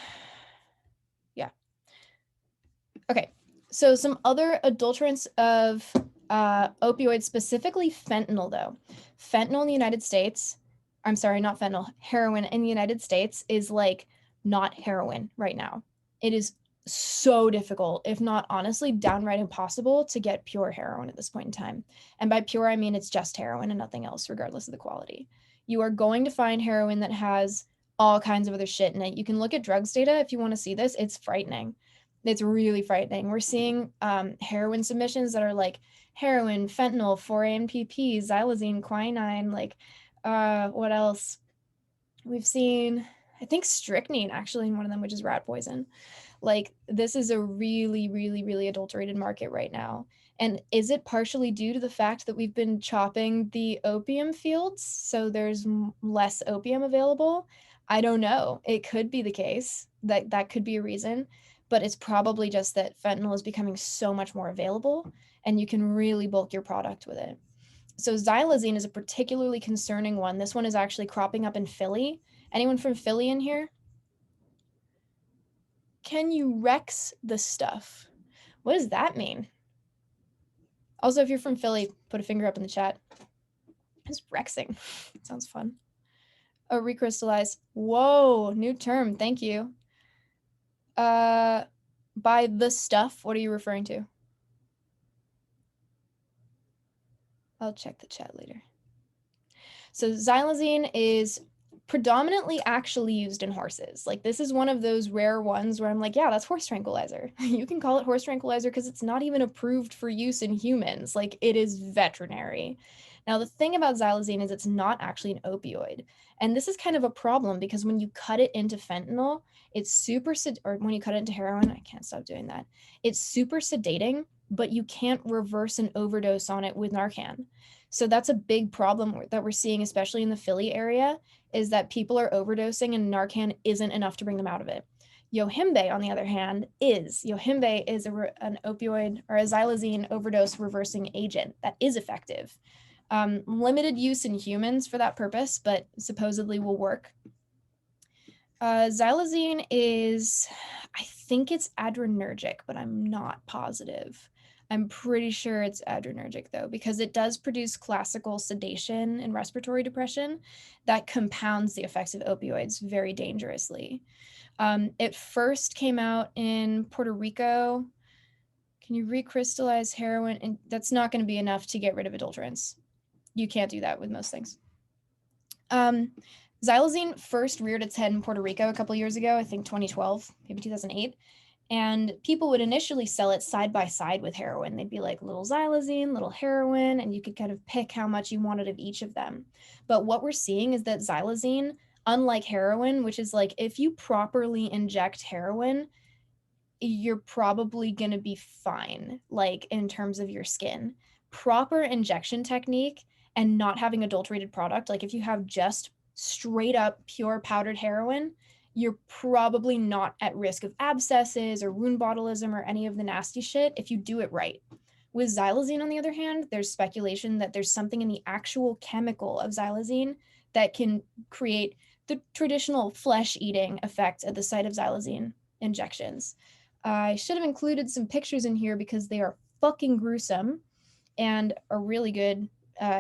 Okay, so some other adulterants of opioids, specifically fentanyl, though. Fentanyl in the United States, I'm sorry, not fentanyl, heroin in the United States is like not heroin right now. It is so difficult, if not honestly downright impossible, to get pure heroin at this point in time. And by pure, I mean it's just heroin and nothing else, regardless of the quality. You are going to find heroin that has all kinds of other shit in it. You can look at drugs data if you want to see this. It's frightening. It's really frightening. We're seeing heroin submissions that are like heroin, fentanyl, 4-AMPP, xylazine, quinine, like what else? We've seen, I think, strychnine actually in one of them, which is rat poison. Like, this is a really, really, really adulterated market right now. And is it partially due to the fact that we've been chopping the opium fields so there's less opium available? I don't know. It could be the case. That could be a reason, but it's probably just that fentanyl is becoming so much more available and you can really bulk your product with it. So xylazine is a particularly concerning one. This one is actually cropping up in Philly. Anyone from Philly in here? Can you Rex the stuff? What does that mean? Also, if you're from Philly, put a finger up in the chat. It's Rexing. Sounds fun. Oh, recrystallize. Whoa, new term. Thank you. By the stuff, what are you referring to? I'll check the chat later. So xylazine is predominantly actually used in horses. Like, this is one of those rare ones where I'm like, yeah, that's horse tranquilizer. You can call it horse tranquilizer because it's not even approved for use in humans. Like, it is veterinary. Now, the thing about xylazine is it's not actually an opioid. And this is kind of a problem because when you cut it into fentanyl, it's super, or when you cut it into heroin, I can't stop doing that. It's super sedating, but you can't reverse an overdose on it with Narcan. So that's a big problem that we're seeing, especially in the Philly area, is that people are overdosing and Narcan isn't enough to bring them out of it. Yohimbe, on the other hand, is. Yohimbe is an opioid or a xylazine overdose reversing agent that is effective. Limited use in humans for that purpose, but supposedly will work. Xylazine is, I think it's adrenergic, but I'm not positive. I'm pretty sure it's adrenergic though, because it does produce classical sedation and respiratory depression that compounds the effects of opioids very dangerously. It first came out in Puerto Rico. Can you recrystallize heroin? And that's not going to be enough to get rid of adulterants. You can't do that with most things. Xylazine first reared its head in Puerto Rico a couple years ago, I think 2012, maybe 2008. And people would initially sell it side by side with heroin. They'd be like little xylazine, little heroin, and you could kind of pick how much you wanted of each of them. But what we're seeing is that xylazine, unlike heroin, which is like if you properly inject heroin, you're probably going to be fine, like in terms of your skin. Proper injection technique and not having adulterated product, like if you have just straight up pure powdered heroin, you're probably not at risk of abscesses or wound botulism or any of the nasty shit if you do it right. With xylazine, on the other hand, there's speculation that there's something in the actual chemical of xylazine that can create the traditional flesh eating effect at the site of xylazine injections. I should have included some pictures in here because they are fucking gruesome and a really good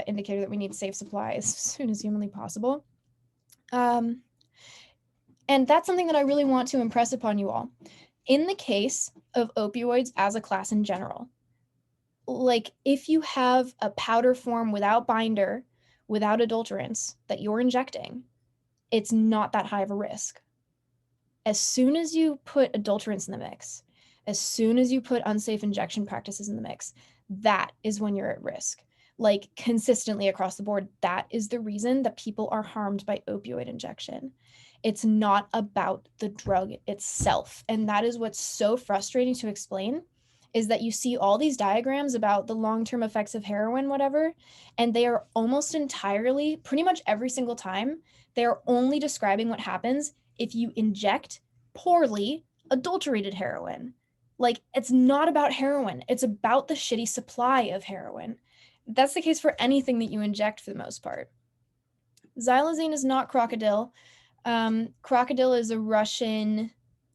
indicator that we need safe supply as soon as humanly possible. And that's something that I really want to impress upon you all. In the case of opioids as a class in general, like if you have a powder form without binder, without adulterants that you're injecting, it's not that high of a risk. As soon as you put adulterants in the mix, as soon as you put unsafe injection practices in the mix, that is when you're at risk. Like consistently across the board, that is the reason that people are harmed by opioid injection. It's not about the drug itself. And that is what's so frustrating to explain is that you see all these diagrams about the long-term effects of heroin, whatever, and they are almost entirely, pretty much every single time, they are only describing what happens if you inject poorly adulterated heroin. Like, it's not about heroin, it's about the shitty supply of heroin. That's the case for anything that you inject for the most part. Xylazine is not crocodile. Crocodile is a Russian,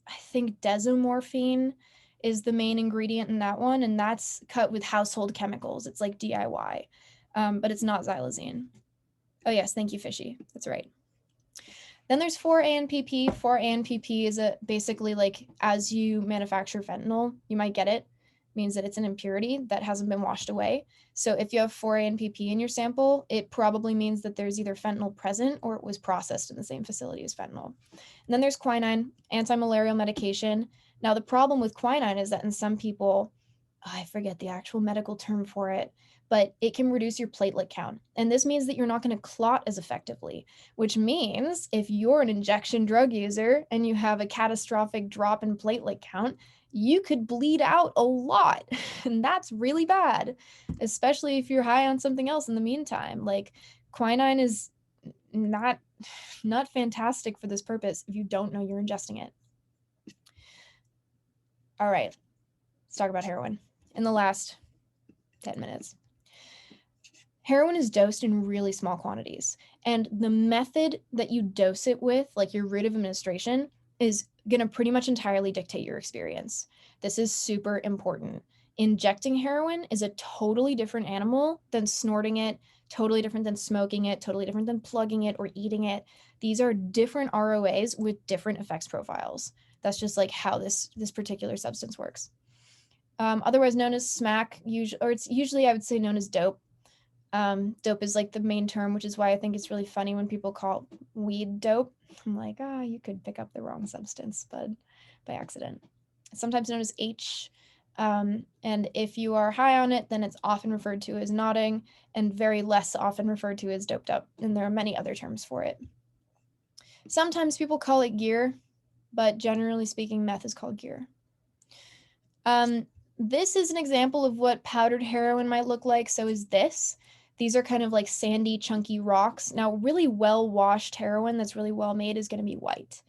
I think desomorphine is the main ingredient in that one, and that's cut with household chemicals. It's like DIY, but it's not xylazine. Oh yes, thank you, Fishy. That's right. Then there's 4-ANPP. 4-ANPP is basically like as you manufacture fentanyl, you might get it. It means that it's an impurity that hasn't been washed away. So if you have 4-ANPP in your sample, it probably means that there's either fentanyl present or it was processed in the same facility as fentanyl. And then there's quinine, anti-malarial medication. Now the problem with quinine is that in some people, I forget the actual medical term for it, but it can reduce your platelet count. And this means that you're not going to clot as effectively, which means if you're an injection drug user and you have a catastrophic drop in platelet count, you could bleed out a lot. And that's really bad, especially if you're high on something else in the meantime. Like quinine is not fantastic for this purpose if you don't know you're ingesting it. All right, let's talk about heroin in the last 10 minutes. Heroin is dosed in really small quantities, and the method that you dose it with, like your route of administration, is going to pretty much entirely dictate your experience. This is super important. Injecting heroin is a totally different animal than snorting it, totally different than smoking it, totally different than plugging it or eating it. These are different ROAs with different effects profiles. That's just like how this particular substance works. Otherwise known as smack, or it's usually I would say known as dope. Dope is like the main term, which is why I think it's really funny when people call weed dope. I'm like, you could pick up the wrong substance, but by accident. It's sometimes known as H. And if you are high on it, then it's often referred to as nodding and very less often referred to as doped up. And there are many other terms for it. Sometimes people call it gear, but generally speaking, meth is called gear. This is an example of what powdered heroin might look like. So is this. These are kind of like sandy, chunky rocks. Now, really well-washed heroin that's really well made is going to be white.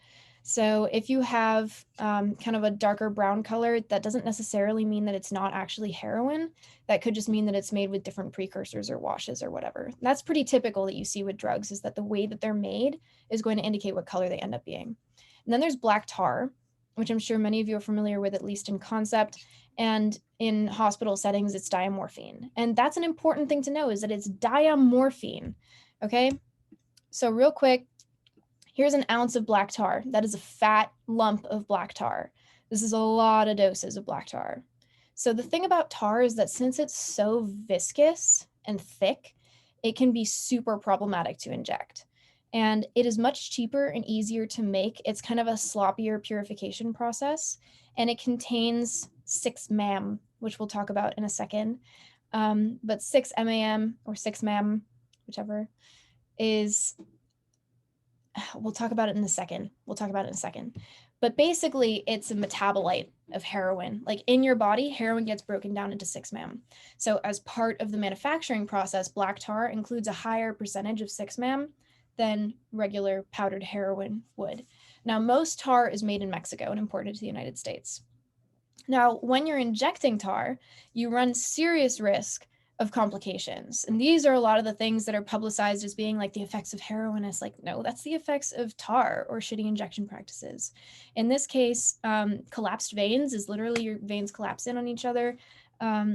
So if you have kind of a darker brown color, that doesn't necessarily mean that it's not actually heroin. That could just mean that it's made with different precursors or washes or whatever. That's pretty typical that you see with drugs, is that the way that they're made is going to indicate what color they end up being. And then there's black tar, which I'm sure many of you are familiar with, at least in concept. And in hospital settings, it's diamorphine. And that's an important thing to know, is that it's diamorphine, okay? So real quick, here's an ounce of black tar. That is a fat lump of black tar. This is a lot of doses of black tar. So the thing about tar is that since it's so viscous and thick, it can be super problematic to inject. And it is much cheaper and easier to make. It's kind of a sloppier purification process, and it contains 6 mAm, which we'll talk about in a second. But 6 mAm or 6 mAm, whichever, is, we'll talk about it in a second. But basically, it's a metabolite of heroin. Like in your body, heroin gets broken down into 6 mAm. So as part of the manufacturing process, black tar includes a higher percentage of 6 mAm than regular powdered heroin would. Now, most tar is made in Mexico and imported to the United States. Now, when you're injecting tar, you run serious risk of complications. And these are a lot of the things that are publicized as being like the effects of heroin. It's like, no, that's the effects of tar or shitty injection practices. In this case, collapsed veins is literally your veins collapse in on each other.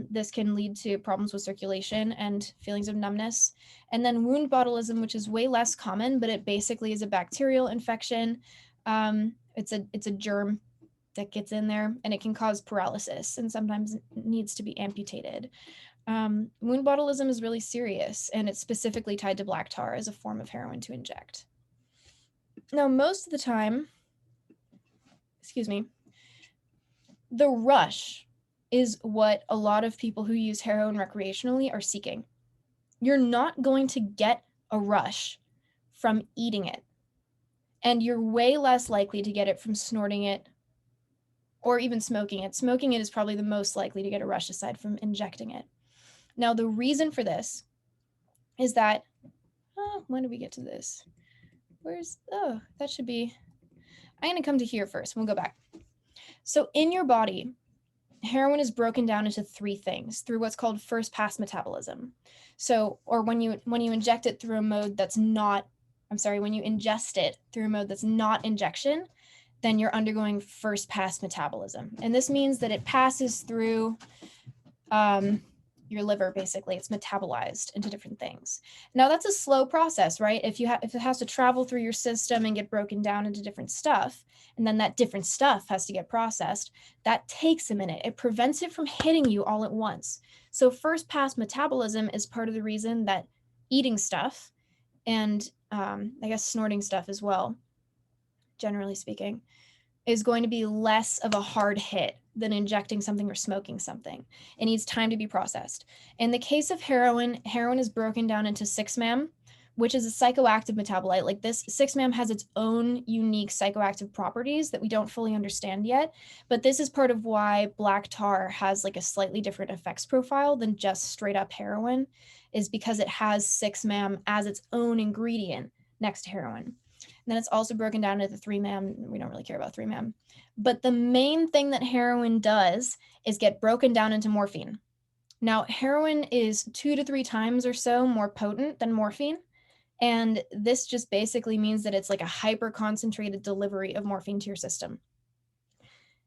This can lead to problems with circulation and feelings of numbness. And then wound botulism, which is way less common, but it basically is a bacterial infection. It's a germ that gets in there, and it can cause paralysis and sometimes needs to be amputated. Wound botulism is really serious, and it's specifically tied to black tar as a form of heroin to inject. Now, most of the time, the rush is what a lot of people who use heroin recreationally are seeking. You're not going to get a rush from eating it, and you're way less likely to get it from snorting it or even smoking it. Smoking it is probably the most likely to get a rush aside from injecting it. Now, the reason for this is that, when did we get to this? That should be, I'm going to come to here first. We'll go back. So in your body, heroin is broken down into 3 things through what's called first pass metabolism. So, or when you inject it through a mode that's not, when you ingest it through a mode that's not injection, then you're undergoing first pass metabolism. And this means that it passes through your liver, basically. It's metabolized into different things. Now, that's a slow process, right? If it has to travel through your system and get broken down into different stuff, and then that different stuff has to get processed, that takes a minute. It prevents it from hitting you all at once. So first pass metabolism is part of the reason that eating stuff and I guess snorting stuff as well, generally speaking, is going to be less of a hard hit than injecting something or smoking something. It needs time to be processed. In the case of heroin is broken down into 6-mAm, which is a psychoactive metabolite. Like this, 6-mAm has its own unique psychoactive properties that we don't fully understand yet, but this is part of why black tar has like a slightly different effects profile than just straight up heroin, is because it has 6-mAm as its own ingredient next to heroin. And then it's also broken down into 3-mAm. We don't really care about 3-mAm. But the main thing that heroin does is get broken down into morphine. Now, heroin is 2 to 3 times or so more potent than morphine. And this just basically means that it's like a hyper concentrated delivery of morphine to your system.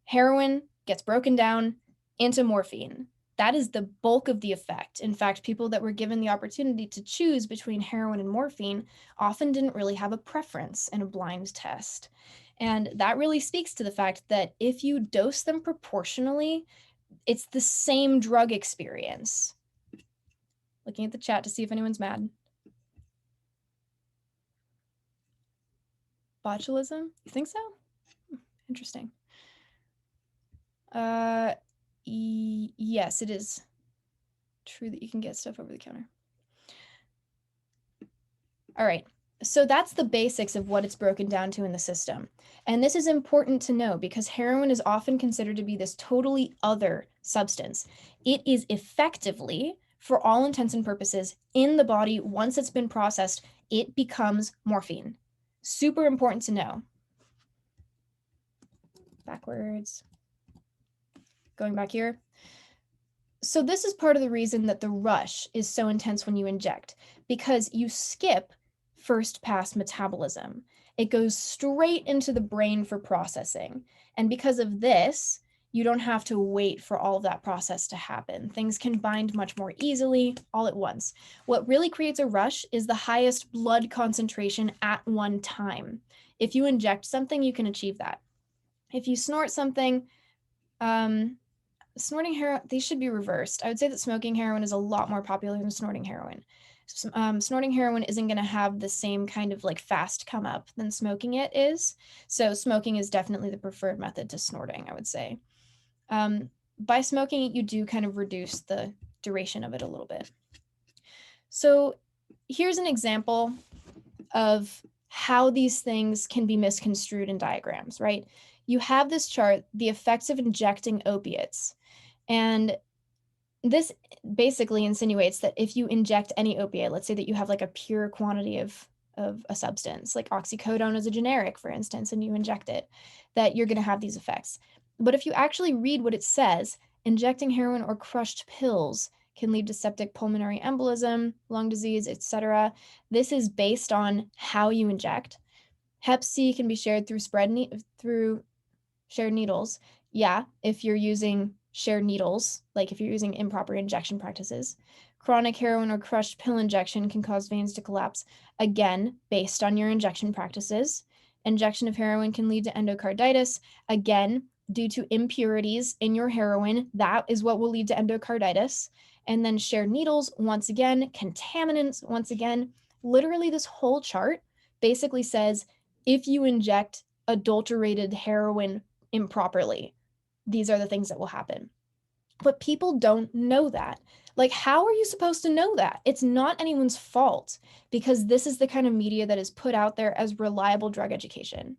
Heroin gets broken down into morphine. That is the bulk of the effect. In fact, people that were given the opportunity to choose between heroin and morphine often didn't really have a preference in a blind test. And that really speaks to the fact that if you dose them proportionally, it's the same drug experience. Looking at the chat to see if anyone's mad. Botulism? You think so? Interesting. Yes, it is true that you can get stuff over the counter. All right, so that's the basics of what it's broken down to in the system. And this is important to know because heroin is often considered to be this totally other substance. It is effectively, for all intents and purposes, in the body, once it's been processed, it becomes morphine. Super important to know. backwards, going back here. So this is part of the reason that the rush is so intense when you inject, because you skip first pass metabolism. It goes straight into the brain for processing. And because of this, you don't have to wait for all of that process to happen. Things can bind much more easily all at once. What really creates a rush is the highest blood concentration at one time. If you inject something, you can achieve that. If you snort something, snorting heroin, these should be reversed. I would say that smoking heroin is a lot more popular than snorting heroin. Snorting heroin isn't going to have the same kind of like fast come up than smoking it is. So smoking is definitely the preferred method to snorting, I would say. By smoking it, you do kind of reduce the duration of it a little bit. So here's an example of how these things can be misconstrued in diagrams, right? You have this chart, the effects of injecting opiates. And this basically insinuates that if you inject any opiate, let's say that you have like a pure quantity of a substance, like oxycodone is a generic, for instance, and you inject it, that you're going to have these effects. But if you actually read what it says, injecting heroin or crushed pills can lead to septic pulmonary embolism, lung disease, etc. This is based on how you inject. Hep C can be shared through shared needles. Yeah, if you're using shared needles, like if you're using improper injection practices. Chronic heroin or crushed pill injection can cause veins to collapse, again, based on your injection practices. Injection of heroin can lead to endocarditis, again, due to impurities in your heroin. That is what will lead to endocarditis. And then shared needles, once again, contaminants, once again. Literally, this whole chart basically says if you inject adulterated heroin improperly, these are the things that will happen. But people don't know that. Like, how are you supposed to know that? It's not anyone's fault, because this is the kind of media that is put out there as reliable drug education.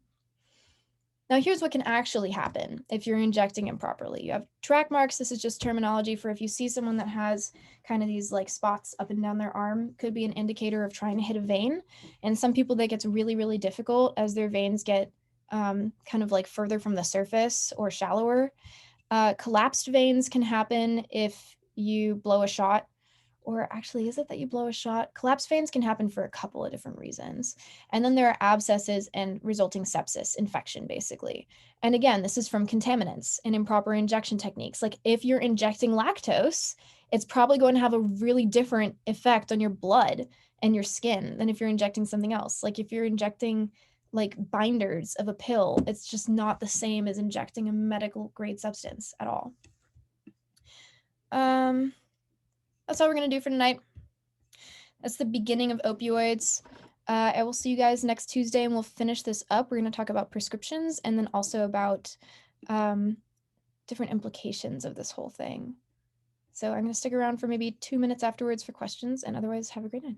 Now, here's what can actually happen if you're injecting improperly. You have track marks. This is just terminology for if you see someone that has kind of these like spots up and down their arm, could be an indicator of trying to hit a vein. And some people, that gets really, really difficult as their veins get kind of like further from the surface or shallower. Collapsed veins can happen if you blow a shot. Or actually, is it that you blow a shot? Collapsed veins can happen for a couple of different reasons. And then there are abscesses and resulting sepsis, infection, basically. And again, this is from contaminants and improper injection techniques. Like if you're injecting lactose, it's probably going to have a really different effect on your blood and your skin than if you're injecting something else. Like if you're injecting like binders of a pill, it's just not the same as injecting a medical grade substance at all. That's all we're going to do for tonight. That's the beginning of opioids. I will see you guys next Tuesday and we'll finish this up. We're going to talk about prescriptions and then also about different implications of this whole thing. So I'm going to stick around for maybe 2 minutes afterwards for questions, and otherwise have a great night.